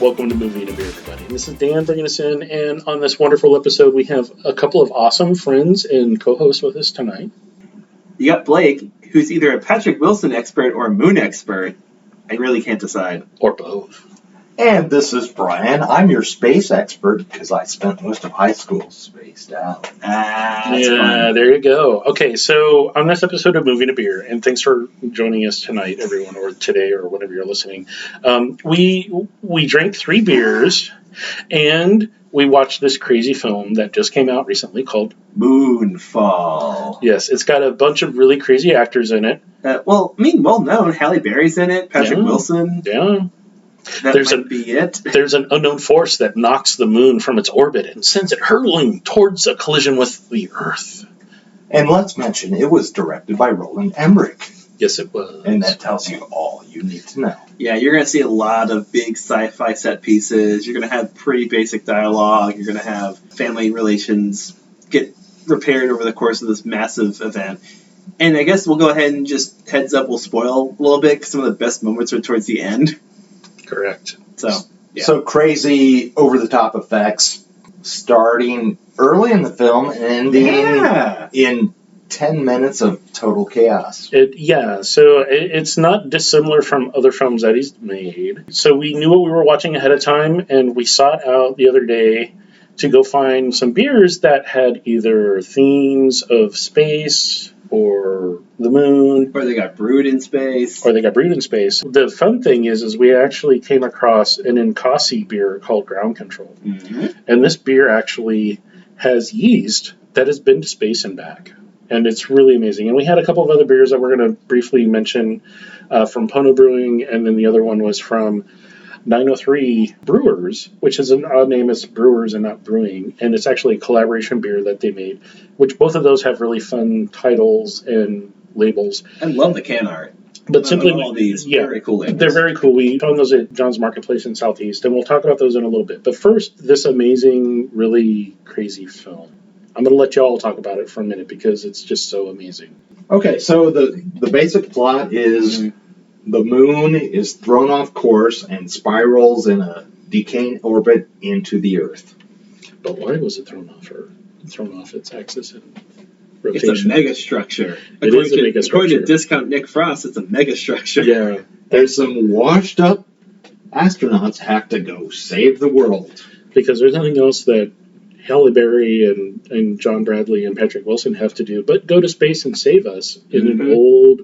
Welcome to Movie and a Beer, everybody. This is Dan bringing us in, and on this wonderful episode, we have a couple of awesome friends and co-hosts with us tonight. You got Blake, who's either a Patrick Wilson expert or a Moon expert. I really can't decide. Or both. And this is Brian. I'm your space expert because I spent most of high school spaced out. There you go. Okay, so on this episode of Movie and a Beer, and thanks for joining us tonight, everyone, or today, or whenever you're listening. We drank 3 beers, and we watched this crazy film that just came out recently called Moonfall. Yes, it's got a bunch of really crazy actors in it. Well known. Halle Berry's in it. Patrick Wilson. Yeah. That might be it. There's an unknown force that knocks the moon from its orbit and sends it hurtling towards a collision with the Earth. And let's mention, it was directed by Roland Emmerich. Yes, it was. And that tells you all you need to know. Yeah, you're going to see a lot of big sci-fi set pieces. You're going to have pretty basic dialogue. You're going to have family relations get repaired over the course of this massive event. And I guess we'll go ahead and just heads up, we'll spoil a little bit because some of the best moments are towards the end. Correct. So crazy, over-the-top effects, starting early in the film and ending in 10 minutes of total chaos. It's not dissimilar from other films that he's made. So we knew what we were watching ahead of time, and we sought out the other day to go find some beers that had either themes of space or the moon. Or they got brewed in space. The fun thing is we actually came across an Ninkasi beer called Ground Control. Mm-hmm. And this beer actually has yeast that has been to space and back. And it's really amazing. And we had a couple of other beers that we're going to briefly mention from Pono Brewing, and then the other one was from 903 Brewers, which is an odd name. It's Brewers and not Brewing, and it's actually a collaboration beer that they made, which both of those have really fun titles and labels. I love the can art. But simply, all these very cool labels. They're very cool. We found those at John's Marketplace in Southeast, and we'll talk about those in a little bit. But first, this amazing, really crazy film. I'm going to let you all talk about it for a minute because it's just so amazing. Okay, so the basic plot is the moon is thrown off course and spirals in a decaying orbit into the Earth. But why was it thrown off its axis and rotation? It's a megastructure. It is a megastructure. According to Discount Nick Frost, it's a megastructure. Yeah. There's some washed up astronauts have to go save the world. Because there's nothing else that Halle Berry and John Bradley and Patrick Wilson have to do but go to space and save us in an old...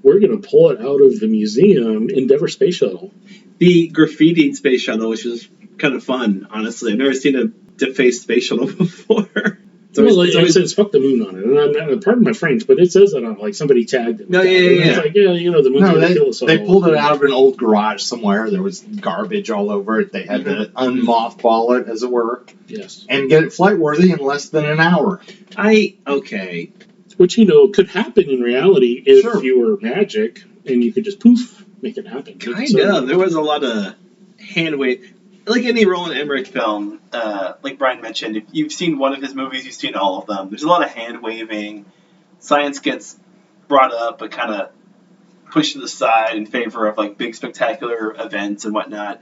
We're going to pull it out of the museum Endeavour Space Shuttle. The graffitied space shuttle, which is kind of fun, honestly. I've never seen a defaced space shuttle before. It says "fuck the moon" on it, and pardon my French, but it says that on somebody tagged it. No, yeah. It's like, the moon's going to kill us all. They pulled it out of an old garage somewhere. There was garbage all over it. They had to unmothball it, as it were. Yes. And get it flight worthy in less than an hour. Okay. Which, could happen in reality if you were magic and you could just poof, make it happen. Kind of. There was a lot of hand wave. Like any Roland Emmerich film, like Brian mentioned, if you've seen one of his movies, you've seen all of them. There's a lot of hand waving. Science gets brought up but kind of pushed to the side in favor of like big spectacular events and whatnot.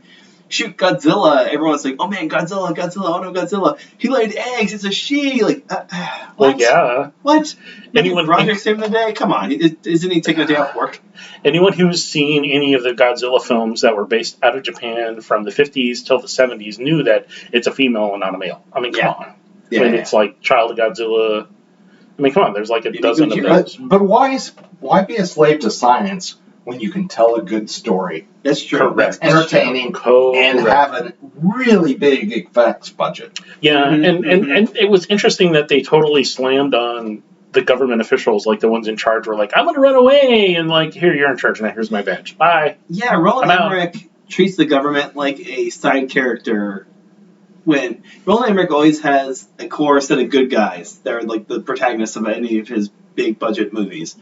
Shoot, Godzilla. Everyone's like, oh man, Godzilla, oh no, Godzilla. He laid eggs, it's a she. Like, what? Well, yeah. What? Anyone Roger saving the day? Come on. Isn't he taking a day off work? Anyone who's seen any of the Godzilla films that were based out of Japan from the 50s till the 70s knew that it's a female and not a male. I mean, come on. It's like Child of Godzilla. I mean, come on. There's like a dozen of those. But why be a slave to science when you can tell a good story? That's true. Correct. That's entertaining and have a really big effects budget. Yeah, and it was interesting that they totally slammed on the government officials, like the ones in charge were like, I'm going to run away, and like, here, you're in charge now, here's my badge. Bye. Yeah, Roland Emmerich treats the government like a side character when Roland Emmerich always has a core set of good guys that are like the protagonists of any of his big budget movies,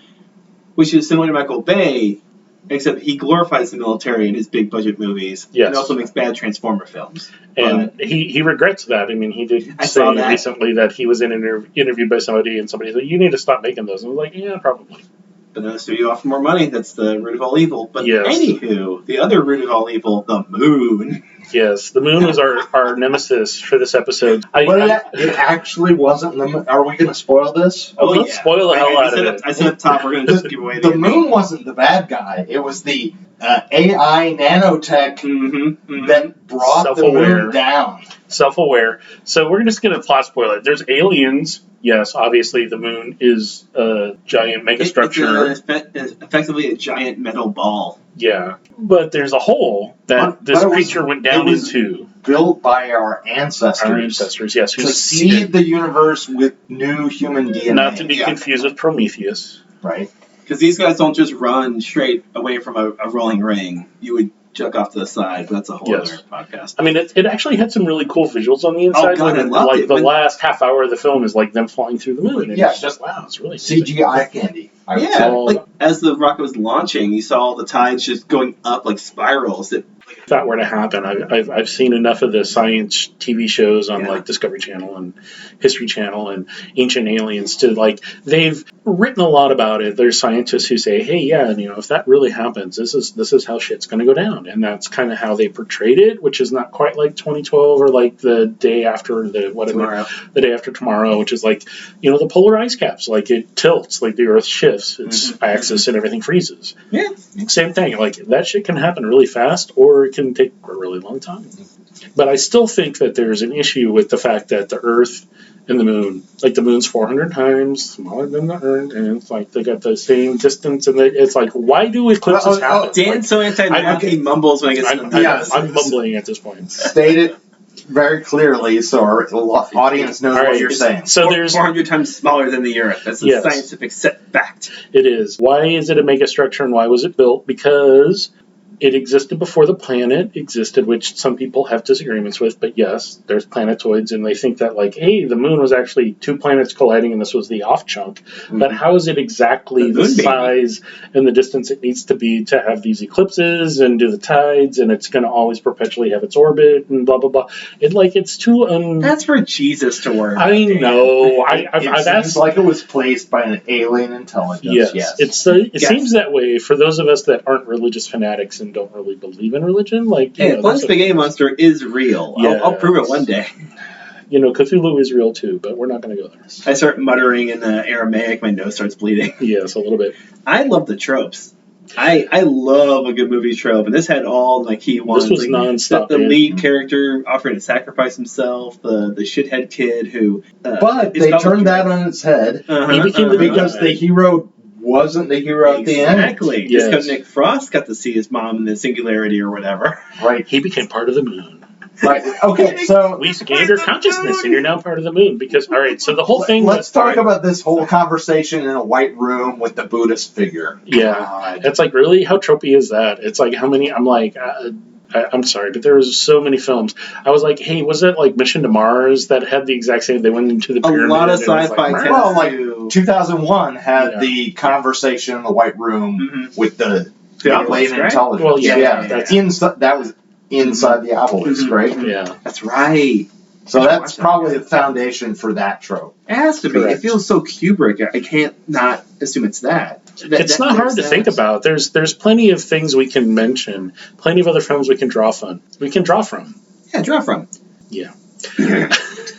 which is similar to Michael Bay, except he glorifies the military in his big budget movies. Yes. And also makes bad Transformer films. And he regrets that. I mean, he did say recently that he was interviewed by somebody, and somebody said, you need to stop making those. And I was like, yeah, probably. But then the studio offered more money. That's the root of all evil. But yes. Anywho, the other root of all evil, the moon. Yes, the moon was our nemesis for this episode. It actually wasn't. Are we going to spoil this? Oh, let's spoil the hell out of it. I said up top, we're going to just give away the moon wasn't the bad guy. It was the AI nanotech that brought the moon down. Self-aware. So we're just going to plot spoil it. There's aliens. Yes, obviously the moon is a giant megastructure. It's effectively a giant metal ball. Yeah, but there's a hole that this creature went down into. Built by our ancestors. Our ancestors, yes. To seed the universe with new human DNA. Not to be confused with Prometheus. Right. Because these guys don't just run straight away from a rolling ring. You would chuck off to the side, but that's a whole other podcast. I mean, it actually had some really cool visuals on the inside. Oh, God, I loved it. The last half hour of the film is like them flying through the moon. And it's just, wow, it's really CGI candy. Like as the rocket was launching, you saw all the tides just going up like spirals. If that were to happen, I've seen enough of the science TV shows on like Discovery Channel and History Channel and Ancient Aliens to they've written a lot about it. There's scientists who say, hey, if that really happens, this is how shit's going to go down, and that's kind of how they portrayed it, which is not quite like 2012 or like the day after the day after tomorrow, which is like the polar ice caps, like it tilts, like the Earth shifts its axis and everything freezes. Yeah, same thing. Like that shit can happen really fast, or it can take a really long time. But I still think that there's an issue with the fact that the Earth and the moon, like the moon's 400 times smaller than the Earth, and it's like they got the same distance, and it's like, why do eclipses happen? Dan's so anti-math, he mumbles when I get I'm mumbling at this point. State it very clearly so our audience knows what you're saying. So there's 400 times smaller than the Earth. That's a scientific fact. It is. Why is it a megastructure, and why was it built? Because it existed before the planet existed, which some people have disagreements with, but yes, there's planetoids, and they think that, like, hey, the moon was actually two planets colliding, and this was the off chunk. But how is it exactly the size and the distance it needs to be to have these eclipses and do the tides, and it's going to always perpetually have its orbit, and blah, blah, blah. It's too That's for Jesus to worry about. I know. It seems like it was placed by an alien intelligence. Yes. It seems that way for those of us that aren't religious fanatics and don't really believe in religion. One spaghetti monster is real. Yes. I'll prove it one day. Cthulhu is real too, but we're not going to go there. I start muttering in Aramaic, my nose starts bleeding. Yes, a little bit. I love the tropes. I love a good movie trope, and this had all the key ones. This was nonstop. The lead character offering to sacrifice himself, the shithead kid who. But they turned that on its head. He became because the hero wasn't the hero at the end. Exactly. Just because Nick Frost got to see his mom in the singularity or whatever. Right. He became part of the moon. Right. Okay, so we scanned your consciousness, and you're now part of the moon. Because so the whole thing. Let's talk about this whole conversation in a white room with the Buddhist figure. Yeah, God. It's like, really, how tropey is that? It's like, how many? I'm like. I'm sorry, but there was so many films. I was like, hey, was it like Mission to Mars that had the exact same? They went into the pyramid. A lot of sci-fi. Like 2001 had the conversation in the white room with the alien intelligence. Well, that was inside the obelisk, right? Yeah, that's right. So that's probably the foundation for that trope. It has to be. Correct. It feels so Kubrick. I can't not assume it's that. It's not hard to think about. There's plenty of things we can mention. Plenty of other films we can draw from. Yeah, draw from. Yeah.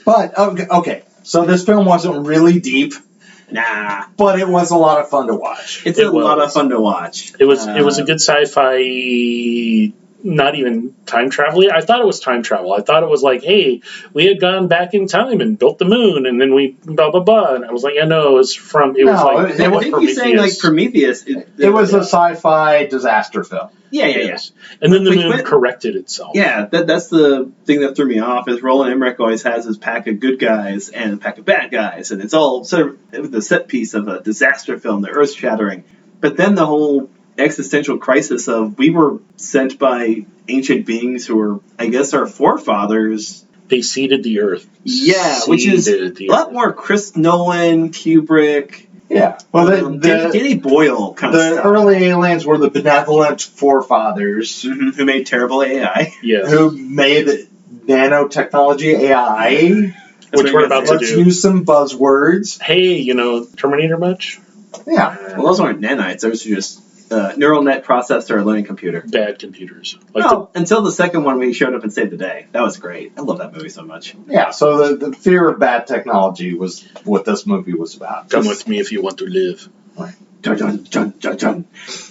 But okay. So this film wasn't really deep. Nah. But it was a lot of fun to watch. It's a lot of fun to watch. It was a good sci-fi. Not even time travel. I thought it was time travel. I thought it was like, hey, we had gone back in time and built the moon, and then we blah blah blah. And I was like, yeah, no, it was Prometheus. Saying like Prometheus. It was a sci-fi disaster film. Yeah. And then the moon corrected itself. Yeah, that's the thing that threw me off. Is Roland Emmerich always has his pack of good guys and a pack of bad guys, and it's all sort of the set piece of a disaster film, the earth shattering. But then the whole existential crisis of we were sent by ancient beings who were, I guess, our forefathers. They seeded the earth. Yeah, which is a lot more Chris Nolan, Kubrick. Yeah, well, Danny Boyle kind of stuff. The early aliens were the benevolent forefathers who made terrible AI. Yes. Who made nanotechnology AI. Which we're about to do. Let's use some buzzwords. Hey, Terminator much? Yeah. Well, those aren't nanites. Those are just neural net processor learning computer. Bad computers. Like Well, until the second one when he showed up and saved the day. That was great. I love that movie so much. Yeah, so the fear of bad technology was what this movie was about. Come with me if you want to live. Dun, dun, dun, dun, dun.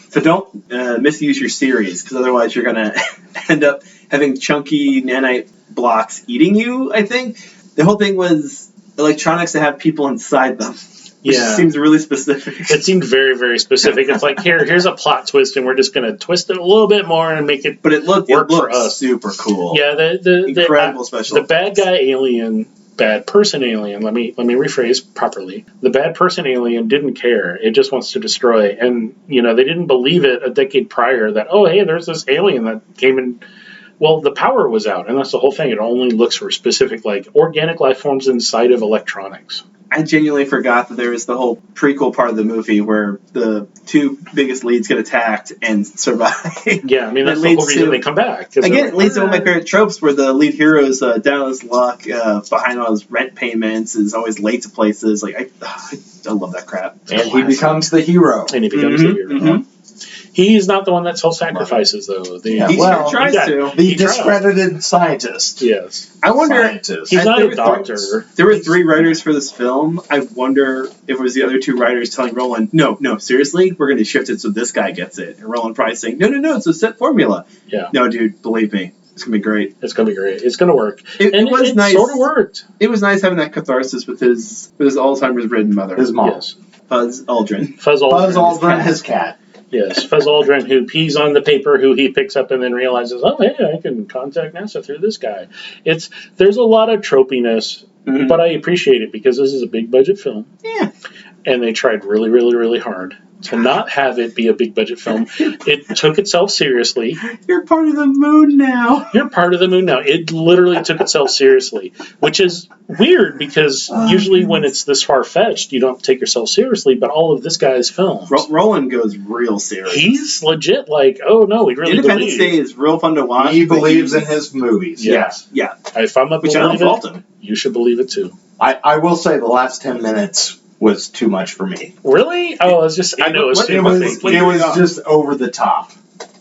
So don't misuse your series, because otherwise you're going to end up having chunky nanite blocks eating you, I think. The whole thing was electronics that have people inside them. Which seems really specific. It seemed very, very specific. It's like, here's a plot twist, and we're just going to twist it a little bit more and make it But it looked for us. super cool. Yeah, the incredible special. The bad guy alien, bad person alien, let me rephrase properly. The bad person alien didn't care. It just wants to destroy. And, they didn't believe it a decade prior that, oh, hey, there's this alien that came in. Well, the power was out, and that's the whole thing. It only looks for specific, organic life forms inside of electronics. I genuinely forgot that there was the whole prequel part of the movie where the two biggest leads get attacked and survive. Yeah, I mean, that's the whole reason they come back. Again, it leads to one of my favorite tropes where the lead hero is down on his luck, behind all his rent payments, is always late to places. I love that crap. And he becomes the hero. And he becomes the hero. Mm-hmm. He's not the one that self-sacrifices, though. He tries to. The discredited scientist. Yes. I wonder. He's not a doctor. There were 3 writers for this film. I wonder if it was the other 2 writers telling Roland, no, seriously, we're going to shift it so this guy gets it. And Roland probably saying, no, it's a set formula. Yeah. No, dude, believe me. It's going to be great. It's going to be great. It's going to work. It was nice. It sort of worked. It was nice having that catharsis with his Alzheimer's-ridden mother. His mom. Yes. Fuzz Aldrin. Fuzz Aldrin, his cat. Yes, Fuzz Aldrin, who pees on the paper, who he picks up and then realizes, oh, hey, I can contact NASA through this guy. There's a lot of tropiness, but I appreciate it because this is a big budget film. Yeah. And they tried really, really, really hard to not have it be a big budget film. It took itself seriously. You're part of the moon now. You're part of the moon now. It literally took itself seriously, which is weird because usually when it's this far-fetched, you don't take yourself seriously, but all of this guy's films. Roland goes real serious. He's legit we really believe. Independence Day is real fun to watch. He believes in his movies. Yes. Yeah. If I'm a believer, you should believe it too. I will say the last 10 minutes was too much for me. Really? Oh, it's just, I know it was too much. It was just over the top.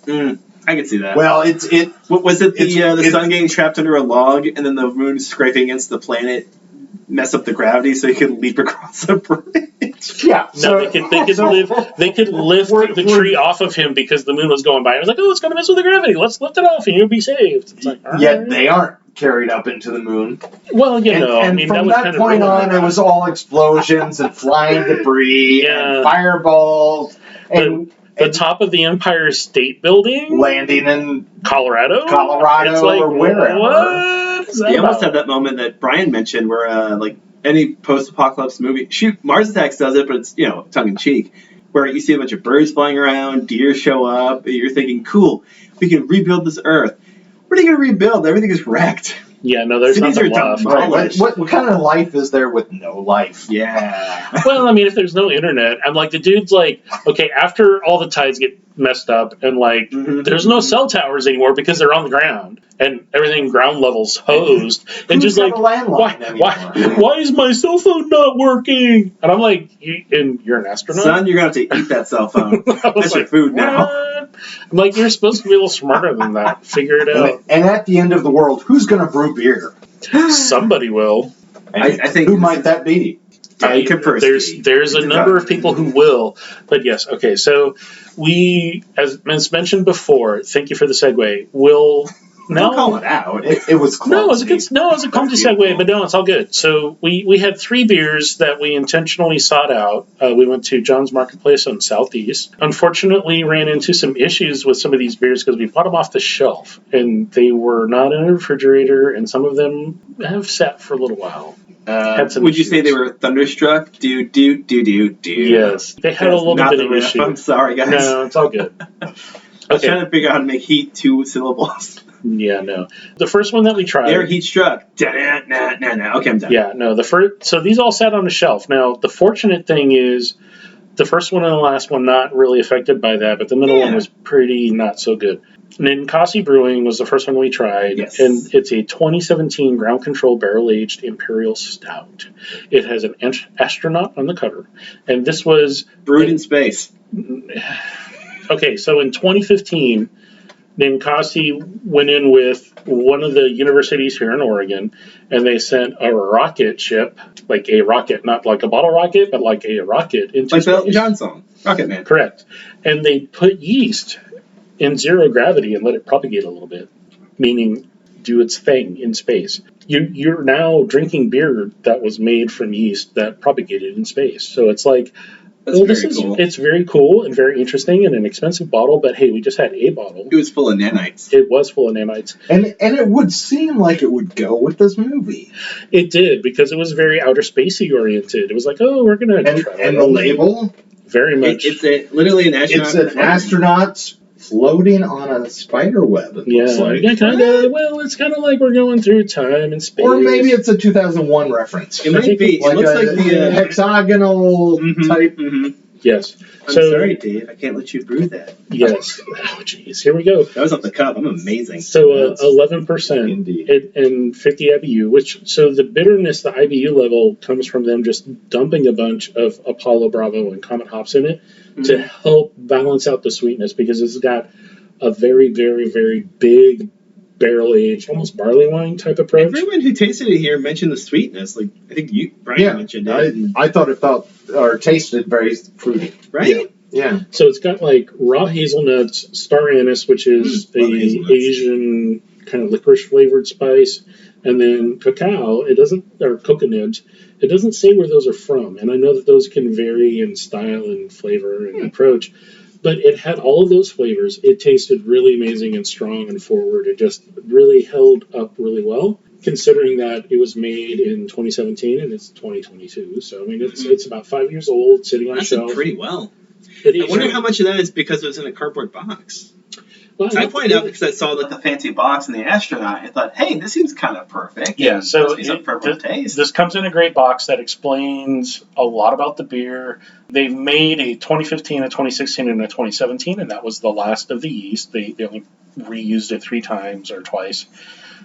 I can see that. Well, was it the sun getting trapped under a log and then the moon scraping against the planet mess up the gravity so he could leap across the bridge? Yeah. No, they could lift the tree off of him because the moon was going by. I was like, oh, it's going to mess with the gravity. Let's lift it off and you'll be saved. It's like, yet they aren't carried up into the moon. Well, and from that point on, it was all explosions and flying debris and fireballs and the top of the Empire State Building landing in Colorado it's like, or wherever. What is that you almost had that moment that Brian mentioned where any post-apocalypse movie, Mars Attacks does it, but it's tongue-in-cheek, where you see a bunch of birds flying around, deer show up, and you're thinking, cool, we can rebuild this Earth. What are you going to rebuild? Everything is wrecked. Yeah, no, there's nothing left. What kind of life is there with no life? Yeah. Well, I mean, if there's no internet, I'm like, the dude's like, okay, after all the tides get messed up and there's no cell towers anymore because they're on the ground and everything ground level's hosed and just like, why is my cell phone not working? And I'm like, you're an astronaut? Son, you're going to have to eat that cell phone. That's your food now. I'm like, you're supposed to be a little smarter than that. Figure it out. And at the end of the world, who's going to brew beer? Somebody will. I think who might that be? There's a number of people who will, but yes, okay. So we, as mentioned before, thank you for the segue. Don't call it out. It was clumsy. No, it was a clumsy segue, but no, it's all good. So we had 3 beers that we intentionally sought out. We went to John's Marketplace on Southeast. Unfortunately, ran into some issues with some of these beers because we bought them off the shelf, and they were not in a refrigerator, and some of them have sat for a little while. Would you say they were thunderstruck? Do. Yes, they had a little bit of issue. I'm sorry, guys. No, it's all good. I was trying to figure out how to make heat 2 syllables. Yeah, no. The first one that we tried... Air heat struck. Okay, I'm done. Yeah, no. So these all sat on the shelf. Now, the fortunate thing is the first one and the last one not really affected by that, but the middle one was pretty not so good. Ninkasi Brewing was the first one we tried, Yes. and it's a 2017 ground control barrel aged imperial stout. It has an astronaut on the cover, and this was Brewed in space. okay. So in 2015, Ninkasi went in with one of the universities here in Oregon, and they sent a rocket ship, like a rocket, not like a bottle rocket, but like a rocket into Like the space. Elton John song, Rocket Man. Correct, and they put yeast in zero gravity and let it propagate a little bit, meaning do its thing in space. You're now drinking beer that was made from yeast that propagated in space. So it's like, Cool. It's very cool and very interesting and an expensive bottle, but hey, we just had a bottle. It was full of nanites. It was full of nanites. And it would seem like it would go with this movie. It did, because it was very outer spacey oriented. It was like, oh, we're going to... And the label? Very much. It's literally an astronaut. It's an astronaut floating on a spider web. Yeah, it's kind of like we're going through time and space. Or maybe it's a 2001 reference. It might be. Like it looks like the hexagonal type. Mm-hmm. Yes. I'm sorry, Dave. I can't let you brew that. Yes. Oh, jeez. Here we go. That was off the cuff. I'm amazing. So 11%. Indeed. And 50 IBU, so the bitterness, the IBU level, comes from them just dumping a bunch of Apollo, Bravo, and Comet hops in it to help balance out the sweetness, because it's got a very, very, very big barrel-aged, almost barley wine type approach. Everyone who tasted it here mentioned the sweetness. Like, I think Brian mentioned it. I thought it felt or tasted very fruity. Right? Yeah. So it's got like raw hazelnuts, star anise, which is a Asian kind of licorice flavored spice, and then cacao. Or cocoa nibs. It doesn't say where those are from, and I know that those can vary in style and flavor and approach. But it had all of those flavors. It tasted really amazing and strong and forward. It just really held up really well, considering that it was made in 2017 and it's 2022. So, I mean, it's about 5 years old, sitting on a shelf. That's pretty well. I wonder how much of that is because it was in a cardboard box. Well, I pointed out because I saw like the fancy box and the astronaut. I thought, hey, this seems kind of perfect. Yeah, so taste. This comes in a great box that explains a lot about the beer. They've made a 2015, a 2016, and a 2017, and that was the last of the yeast. They only reused it 3 times or twice.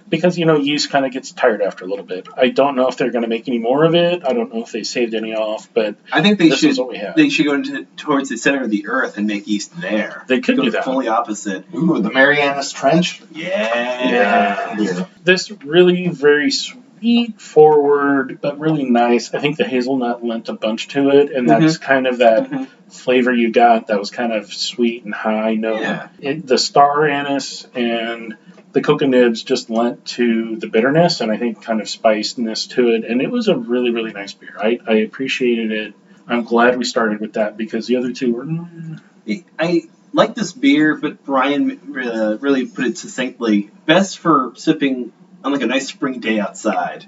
Because, yeast kind of gets tired after a little bit. I don't know if they're going to make any more of it. I don't know if they saved any off, but I think they should. Is what we have. They should go towards the center of the earth and make yeast there. They could do that. Fully opposite. Ooh, the Marianas Trench. Yeah. This really very sweet, forward, but really nice. I think the hazelnut lent a bunch to it, and that's kind of that flavor you got that was kind of sweet and high note. Yeah. The star anise and the cocoa nibs just lent to the bitterness and I think kind of spiciness to it. And it was a really, really nice beer. I appreciated it. I'm glad we started with that because the other two were... I like this beer, but Brian really put it succinctly. Best for sipping on like a nice spring day outside.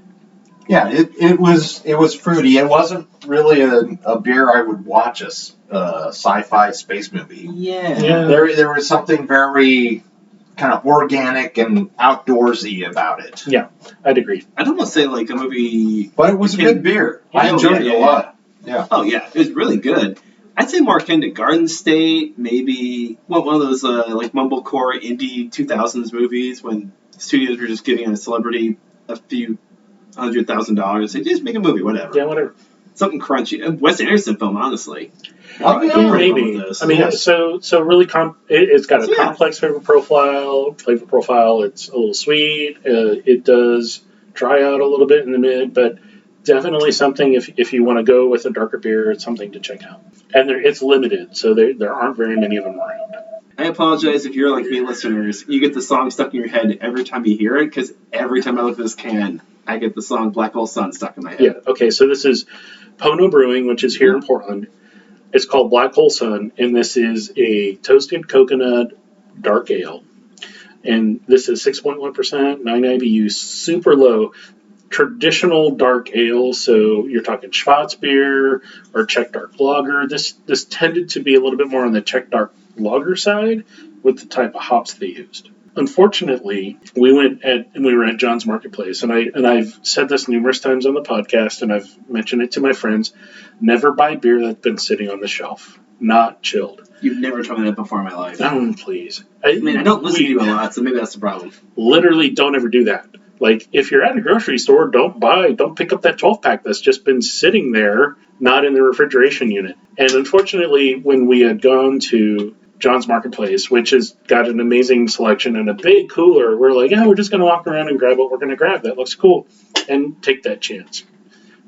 Yeah, it was fruity. It wasn't really a beer I would watch a sci-fi space movie. Yeah. There was something very kind of organic and outdoorsy about it. Yeah, I'd agree. I'd almost say like a movie... But it was a good beer. I enjoyed it a lot. Yeah. Oh, yeah. It was really good. I'd say more akin to Garden State, maybe one of those like mumblecore indie 2000s movies when studios were just giving a celebrity a few $100,000. They just make a movie, whatever. Yeah, whatever. Something crunchy. A Wes Anderson film, honestly. Maybe. I mean, so really, it's got a complex flavor profile. It's a little sweet. It does dry out a little bit in the mid, but definitely something if you want to go with a darker beer, it's something to check out. And it's limited, so there aren't very many of them around. I apologize if you're like me, listeners. You get the song stuck in your head every time you hear it, because every time I look at this can, I get the song Black Hole Sun stuck in my head. Yeah, okay, so this is Pono Brewing, which is here in Portland. It's called Black Hole Sun, and this is a toasted coconut dark ale. And this is 6.1%, 9 IBU, super low. Traditional dark ale, so you're talking Schwarzbier or Czech dark lager. This tended to be a little bit more on the Czech dark lager side with the type of hops they used. Unfortunately, we were at John's Marketplace, and I've said this numerous times on the podcast, and I've mentioned it to my friends. Never buy beer that's been sitting on the shelf, not chilled. You've never told me that before in my life. Please. I mean, I don't listen to you a lot, so maybe that's the problem. Literally, don't ever do that. Like, if you're at a grocery store, don't pick up that 12-pack that's just been sitting there, not in the refrigeration unit. And unfortunately, when we had gone to John's Marketplace, which has got an amazing selection and a big cooler, we're like, we're just going to walk around and grab what we're going to grab. That looks cool. And take that chance.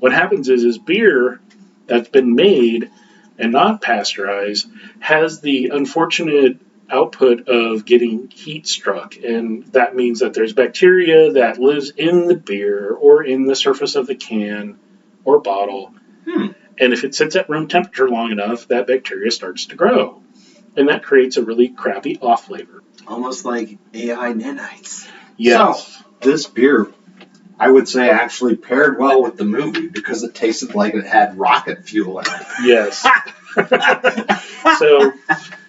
What happens is beer that's been made and not pasteurized has the unfortunate output of getting heat struck, and that means that there's bacteria that lives in the beer or in the surface of the can or bottle, and if it sits at room temperature long enough, that bacteria starts to grow, and that creates a really crappy off flavor. Almost like AI nanites. Yes. So, this beer, I would say, actually paired well with the movie because it tasted like it had rocket fuel in it. Yes. So,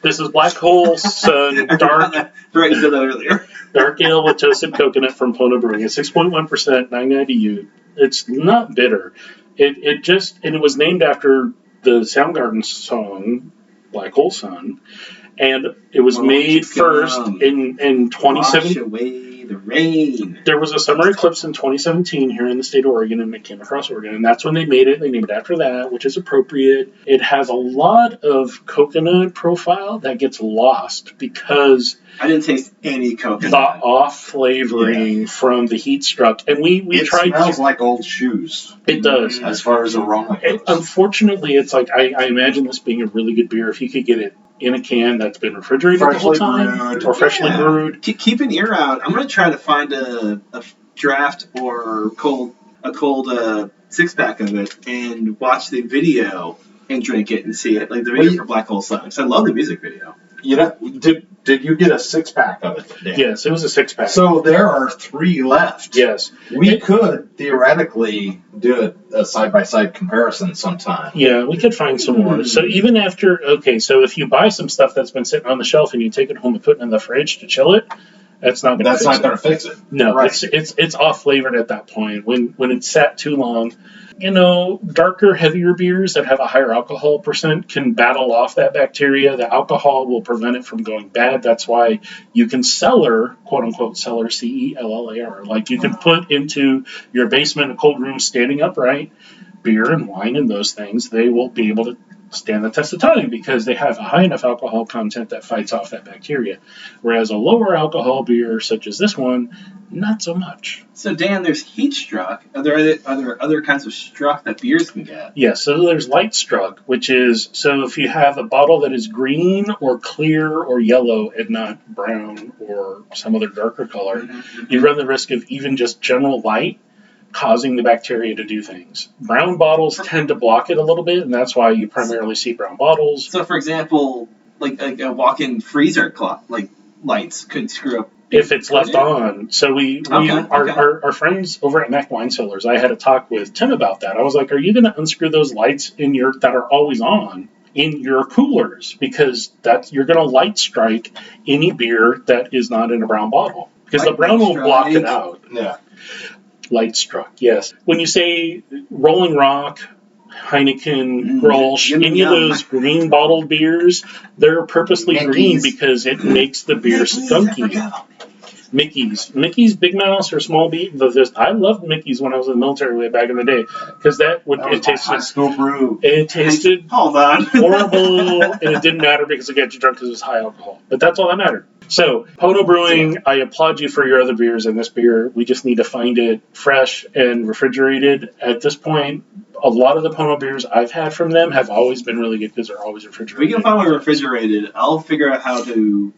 this is Black Hole Sun Dark. Right, you did that earlier. Dark ale with toasted coconut from Pono Brewing. It's 6.1%, 990 U. It's not bitter. It was named after the Soundgarden song Black Hole Sun, and it was made first in 2017. Wash away the rain. There was a summer eclipse in 2017 here in the state of Oregon, and it came across Oregon, and that's when they made it. They named it after that, which is appropriate. It has a lot of coconut profile that gets lost because I didn't taste any coconut. The off flavoring from the heat struck, and we tried. It smells like old shoes. It does, as far as aroma goes. Unfortunately, it's like I imagine this being a really good beer if you could get it in a can that's been refrigerated the whole time, brewed. Or freshly brewed. Keep an ear out. I'm going to try to find a draft or a cold 6-pack of it and watch the video and drink it and see it, like the video for Black Hole Sun. Because I love the music video. You know, did you get a 6-pack of it today? Yes, it was a 6-pack. So there are 3 left. Yes. We could theoretically do a side-by-side comparison sometime. Yeah, we could find some more. So even after, so if you buy some stuff that's been sitting on the shelf and you take it home and put it in the fridge to chill it, that's not going to fix it. No, right. It's off flavored at that point. When it's sat too long, darker, heavier beers that have a higher alcohol percent can battle off that bacteria. The alcohol will prevent it from going bad. That's why you can cellar, quote unquote, cellar, CELLAR. Like you can put into your basement, a cold room standing upright, beer and wine and those things. They will be able to stand the test of time because they have a high enough alcohol content that fights off that bacteria. Whereas a lower alcohol beer, such as this one, not so much. So Dan, there's heat struck. Are there other kinds of struck that beers can get? Yeah, so there's light struck, which is, so if you have a bottle that is green or clear or yellow and not brown or some other darker color, you run the risk of even just general light causing the bacteria to do things. Brown bottles tend to block it a little bit, and that's why you primarily see brown bottles. So, for example, like a walk-in freezer clock, like lights could screw up. If it's left on. So our friends over at Mac Wine Cellars, I had a talk with Tim about that. I was like, are you going to unscrew those lights that are always on in your coolers? Because you're going to light strike any beer that is not in a brown bottle. Because the brown will block it out. Yeah. Light struck, yes. When you say Rolling Rock, Heineken, Grolsch, any of those green bottled beers, they're purposely green because it makes the beer skunky. Mickey's Big Mouse or Small Beat. I loved Mickey's when I was in the military way back in the day because it tasted high school brew. It tasted Hold on. horrible, and it didn't matter because it got you drunk because it was high alcohol. But that's all that mattered. So, Pono Brewing, I applaud you for your other beers and this beer. We just need to find it fresh and refrigerated. At this point, a lot of the Pono beers I've had from them have always been really good because they're always refrigerated. We can find one refrigerated. I'll figure out how to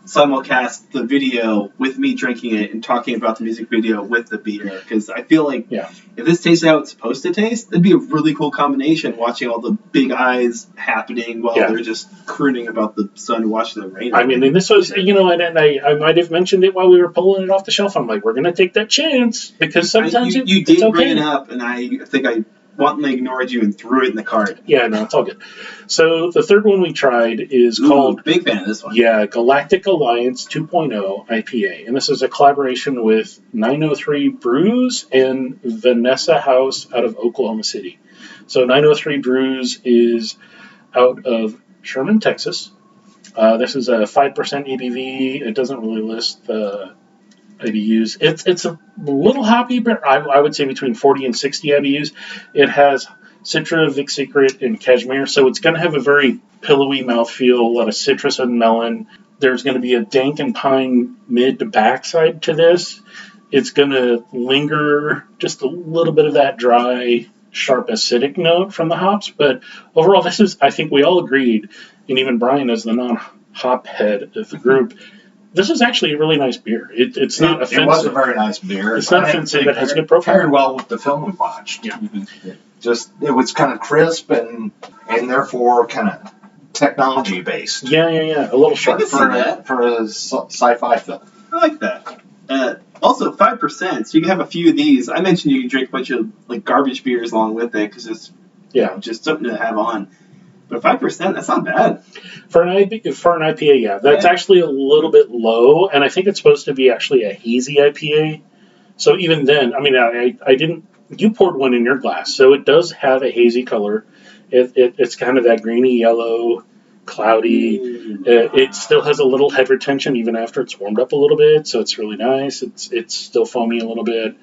simulcast the video with me drinking it and talking about the music video with the beer, because I feel like if this tastes how it's supposed to taste, it'd be a really cool combination, watching all the big eyes happening while they're just crooning about the sun watching the rain. I mean, and this was, and I might have mentioned it while we were pulling it off the shelf. I'm like, we're going to take that chance because sometimes you did bring it up, and I think I wantonly ignored you and threw it in the cart. Yeah, no, it's all good. So the third one we tried is called... Big fan of this one. Yeah, Galactic Alliance 2.0 IPA. And this is a collaboration with 903 Brews and Vanessa House out of Oklahoma City. So 903 Brews is out of Sherman, Texas. This is a 5% ABV. It doesn't really list the IBUs. It's a little hoppy, but I would say between 40 and 60 IBUs. It has Citra, Vic Secret, and Cashmere, so it's going to have a very pillowy mouthfeel, a lot of citrus and melon. There's going to be a dank and pine mid to backside to this. It's going to linger just a little bit of that dry, sharp acidic note from the hops, but overall, this is, I think we all agreed, and even Brian as the non-hop head of the group, this is actually a really nice beer. It's not offensive. It was a very nice beer. It's not offensive. It has good profile. Paired well with the film we watched. Yeah. It was kind of crisp and therefore kind of technology based. Yeah. A little sharp for a sci-fi film. I like that. Also, 5%. So you can have a few of these. I mentioned you can drink a bunch of like garbage beers along with it because it's just something to have on. But 5%, that's not bad. For an IPA, yeah. That's actually a little bit low, and I think it's supposed to be actually a hazy IPA. So even then, I mean, I didn't... You poured one in your glass, so it does have a hazy color. It's kind of that greeny yellow, cloudy. It still has a little head retention even after it's warmed up a little bit, so it's really nice. It's still foamy a little bit.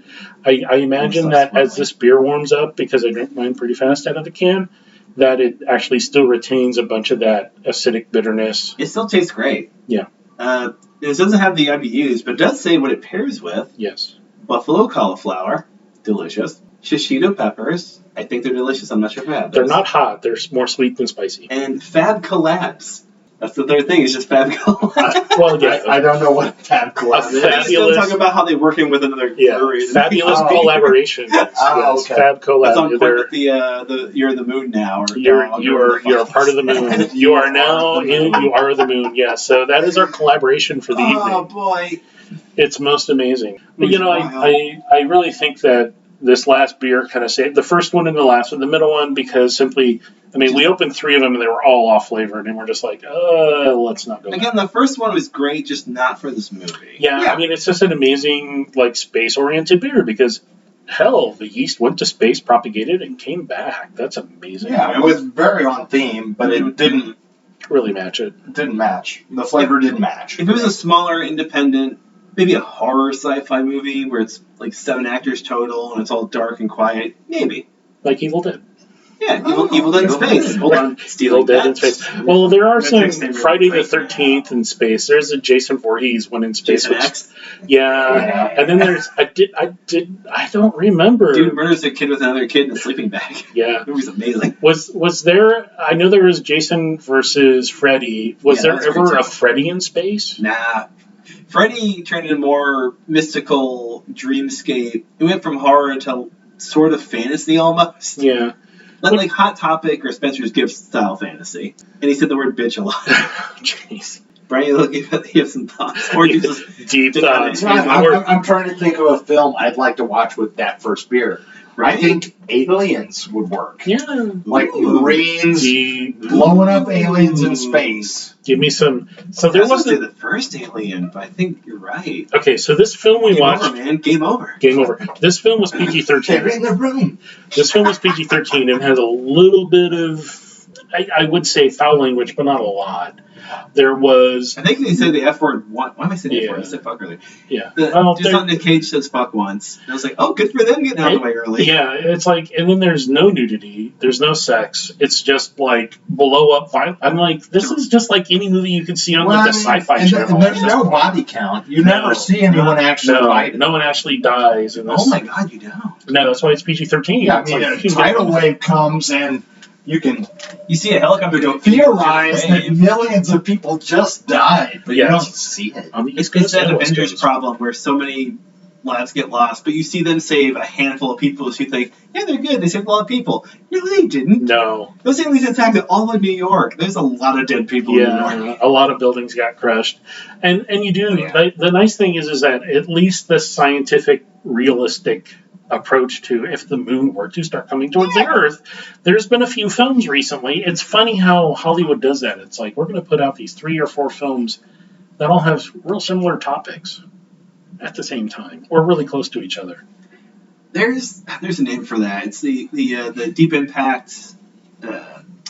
I imagine that as this beer warms up, because I drink mine pretty fast out of the can, that it actually still retains a bunch of that acidic bitterness. It still tastes great. Yeah. It doesn't have the IBUs, but it does say what it pairs with. Yes. Buffalo cauliflower, delicious. Shishito peppers, I think they're delicious. I'm not sure if I have those. They're not hot. They're more sweet than spicy. And Fab Collabs. That's the third thing. It's just Fab Collabs. Well, yeah. I don't know what Fab Collabs is. They're still talking about how they're working with another brewery. Fabulous collaboration. Okay. Fab collab. That's on point with you're in the moon now. Or you're a part of the moon. You are now you are the moon. Yeah. So that is our collaboration for the evening. Oh boy, it's most amazing. But, I really think that this last beer kind of saved the first one and the last one, the middle one, because simply, we opened 3 of them and they were all off flavored, and we're just like, let's not go. Again, the first one was great, just not for this movie. Yeah. It's just an amazing, space oriented beer because, hell, the yeast went to space, propagated, and came back. That's amazing. Yeah, it was very on theme, but it didn't really match it. Didn't match. The flavor didn't match. If it was a smaller, independent, maybe a horror sci-fi movie where it's like 7 actors total and it's all dark and quiet, maybe. Like Evil Dead. Yeah, Evil Dead in space. Hold on, Evil Dead in space. Well, there are some Friday the 13th in space. There's a Jason Voorhees one in space. Jason X? Yeah, and then there's I don't remember. Dude murders a kid with another kid in a sleeping bag. Yeah, it was amazing. Was there? I know there was Jason versus Freddy. Was there ever a Freddy in space? Nah. Freddy turned into more mystical dreamscape. It went from horror to sort of fantasy almost. Yeah. Like Hot Topic or Spencer's Gifts style fantasy. And he said the word bitch a lot. Jeez. Brian, you have some thoughts? Or you just deep thoughts. I'm trying to think of a film I'd like to watch with that first beer. Right? I think Aliens would work. Yeah. Like Marines blowing up aliens in space. Give me some. So there wasn't the first Alien, but I think you're right. Okay, so this film we watched. Over, man. Game over. Game over. This film was PG-13. They're in the room. This film was PG-13 and has a little bit of, I would say, foul language, but not a lot. There was. I think they said the F word once. Why am I saying the F word? I said fuck earlier. Yeah. Just on Nick Cage says fuck once. And I was like, oh, good for them getting out of the way early. Yeah, it's like, and then there's no nudity, there's no sex. It's just like blow up violence. I'm like, this is just like any movie you can see on the Sci-Fi Channel. There's no body count. You never see anyone actually fight. No one actually dies in this. Oh my god, you don't. No, that's why it's PG-13. Yeah, a tidal wave comes and. You see a helicopter go theorize that millions of people just died, but you don't see it. It's that Avengers problem where so many lives get lost, but you see them save a handful of people, so you think, yeah, they're good, they saved a lot of people. No, they didn't. No. Those aliens attacked all of New York. There's a lot of dead people in New York. A lot of buildings got crushed. And you do, the nice thing is that at least the scientific, realistic approach to if the moon were to start coming towards the Earth. There's been a few films recently. It's funny how Hollywood does that. It's like, we're going to put out these 3 or 4 films that all have real similar topics at the same time, or really close to each other. There's a name for that. It's the Deep Impact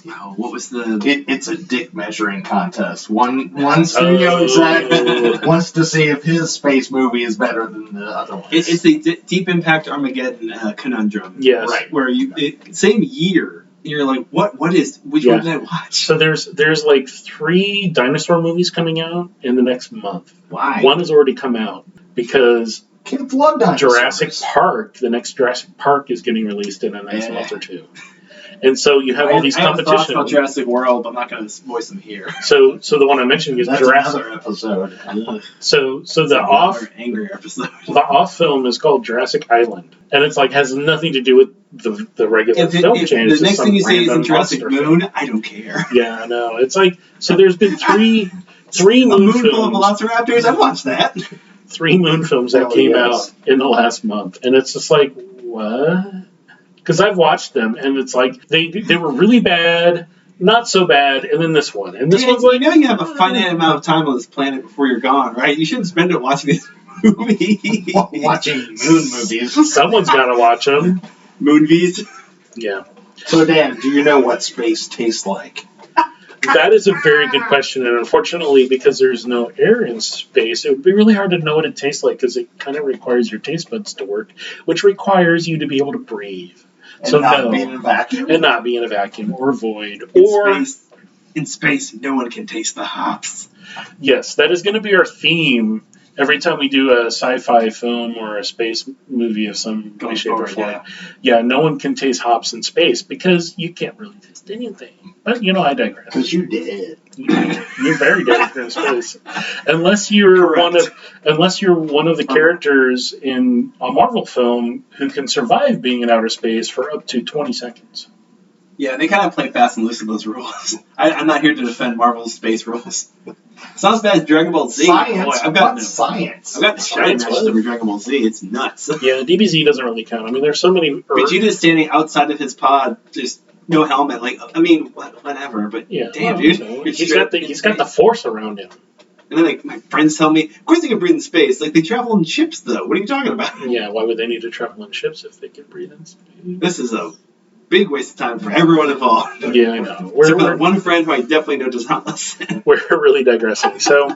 Oh, what was the? It's a dick measuring contest. One studio exec wants to see if his space movie is better than the other one. It's the Deep Impact Armageddon conundrum. Yes. Right. Where same year. You're like, which one did I watch? So there's like 3 dinosaur movies coming out in the next month. Why? One has already come out because Kids love dinosaurs. Jurassic Park, the next Jurassic Park is getting released in the next month or 2. And so you have all these I have thoughts competitions. about Jurassic World, but I'm not going to voice them here. So the one I'm mentioning is That's Jurassic. another episode. So It's the angry episode. film is called Jurassic Island, and it's like has nothing to do with the regular film chain. The next thing you say is in Jurassic Moon, I don't care. Yeah, I know. It's like so. There's been three A moon moon full of films. velociraptors, I'd watch that. 3 moon films that came out in the last month, and it's just like what? Because I've watched them, and it's like they were really bad, not so bad, and then this one, and this one's like you have a finite amount of time on this planet before you're gone, right? You shouldn't spend it watching these movies. Watching moon movies. someone's got to watch them. Moonvies. Yeah, So Dan, do you know what space tastes like? that is a very good question, and unfortunately, because there's no air in space, it would be really hard to know what it tastes like because it kind of requires your taste buds to work, which requires you to be able to breathe. And So not no. be in a vacuum? And not be in a vacuum or void. In space, no one can taste the hops. Yes, that is going to be our theme every time we do a sci-fi film or a space movie of some way, shape, or form. Yeah, no one can taste hops in space because you can't really taste anything. But, I digress. Because you did. You're very dangerous in space. Unless you're one of the characters in a Marvel film who can survive being in outer space for up to 20 seconds. Yeah, they kind of play fast and loose with those rules. I'm not here to defend Marvel's space rules. It's not as bad as Dragon Ball Z. Science? I've got science? I've got the shiny matches over Dragon Ball Z. It's nuts. Yeah, DBZ doesn't really count. I mean, there's so many... Vegeta's standing outside of his pod, just no helmet. Like, I mean, whatever. But Yeah, damn, well, dude, he's got the force around him. And then, like, my friends tell me, of course they can breathe in space. Like, they travel in ships, though. What are you talking about? Yeah, why would they need to travel in ships if they can breathe in space? This is a big waste of time for everyone involved. Yeah, I know. Except for one friend who I definitely know does not listen. We're really digressing. So,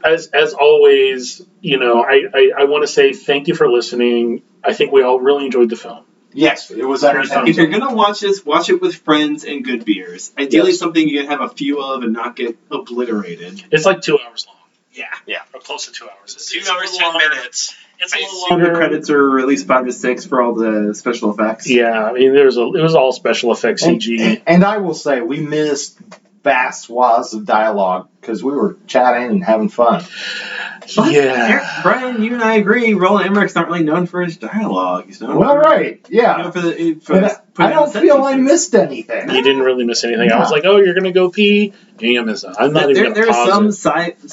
as always, I want to say thank you for listening. I think we all really enjoyed the film. Yes, it was If entertaining. you're going to watch this, watch it with friends and good beers. Ideally, something you can have a few of and not get obliterated. It's like 2 hours long. Yeah. Or close to 2 hours. It's 2 hours, 10 minutes. It's a little assume the longer. credits are at least 5 to 6 for all the special effects. Yeah, I mean, it was all special effects CG. And I will say, we missed vast swaths of dialogue because we were chatting and having fun. But, Yeah. Brian, you and I agree. Roland Emmerich's not really known for his dialogue. He's known Well, for, right, yeah. for the. But I don't feel I missed anything. You didn't really miss anything. No. I was like, oh, you're going to go pee? And you miss it. I'm not even going to There's pause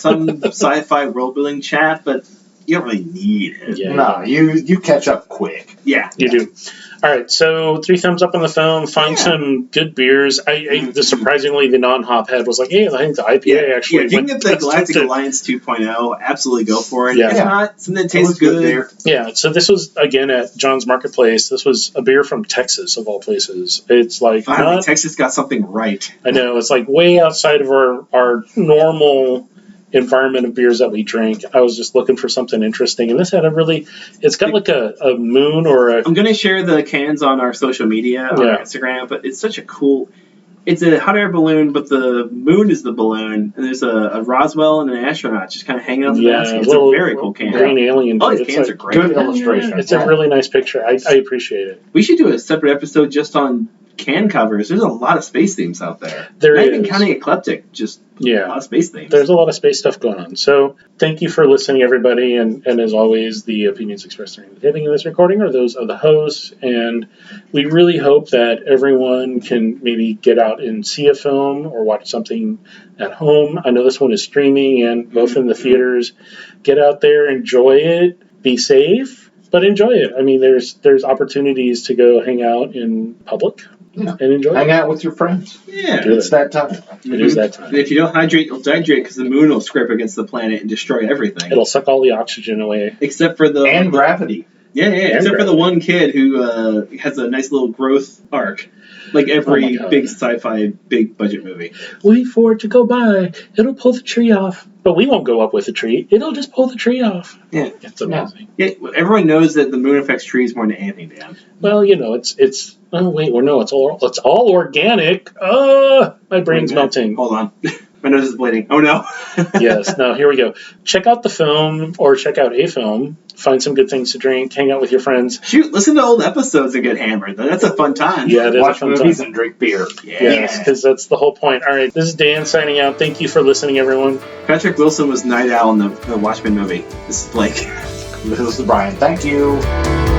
some sci-fi world-building chat, but you don't really need it. Yeah. No, you catch up quick. Yeah. You do. All right, so 3 thumbs up on the film. Find some good beers. Surprisingly, the non-hop head was like, hey, I think the IPA actually. Yeah, if you can get the let's Galactic test it. Alliance 2.0, absolutely go for it. Yeah. If not, something that It tastes was good there. Yeah, so this was, again, at John's Marketplace. This was a beer from Texas, of all places. It's like, Finally, Texas got something right. I know, it's like way outside of our normal environment of beers that we drink. I was just looking for something interesting, and this had it's got like a moon or a... I'm going to share the cans on our social media, on our Instagram, but it's such a cool... It's a hot air balloon, but the moon is the balloon, and there's a Roswell and an astronaut just kind of hanging out in the basket. It's a very cool can. Green alien. All these It's cans like, are great. Good illustration. It's a really nice picture. I appreciate it. We should do a separate episode just on can covers. There's a lot of space themes out there. There Not is. even counting eclectic, just a lot of space themes. There's a lot of space stuff going on. So thank you for listening, everybody. And as always, the opinions expressed during the taping of this recording are those of the hosts. And we really hope that everyone can maybe get out and see a film or watch something at home. I know this one is streaming and both in the theaters. Get out there, enjoy it, be safe, but enjoy it. I mean, there's opportunities to go hang out in public. Yeah. And enjoy Hang it. out with your friends. Yeah. It's that time. It is that time. If you don't hydrate, you'll dehydrate because the moon will scrape against the planet and destroy everything. It'll suck all the oxygen away. Except for the And gravity. Yeah, except for the one kid who has a nice little growth arc, like every big sci-fi, big budget movie. Wait for it to go by. It'll pull the tree off. But we won't go up with the tree. It'll just pull the tree off. Yeah. It's amazing. Yeah, everyone knows that the moon affects trees more than anything, Dan. Well, it's oh wait, well no, it's all organic. My brain's melting. Hold on. My nose is bleeding. Oh no. Yes, no, here we go. Check out the film or check out a film. Find some good things to drink. Hang out with your friends. Shoot, listen to old episodes and get hammered. That's a fun time. Yeah, it is Watch a fun movies time. and drink beer. Yes, because that's the whole point. All right, this is Dan signing out. Thank you for listening, everyone. Patrick Wilson was Night Owl in the Watchmen movie. This is Blake. This is Brian. Thank you.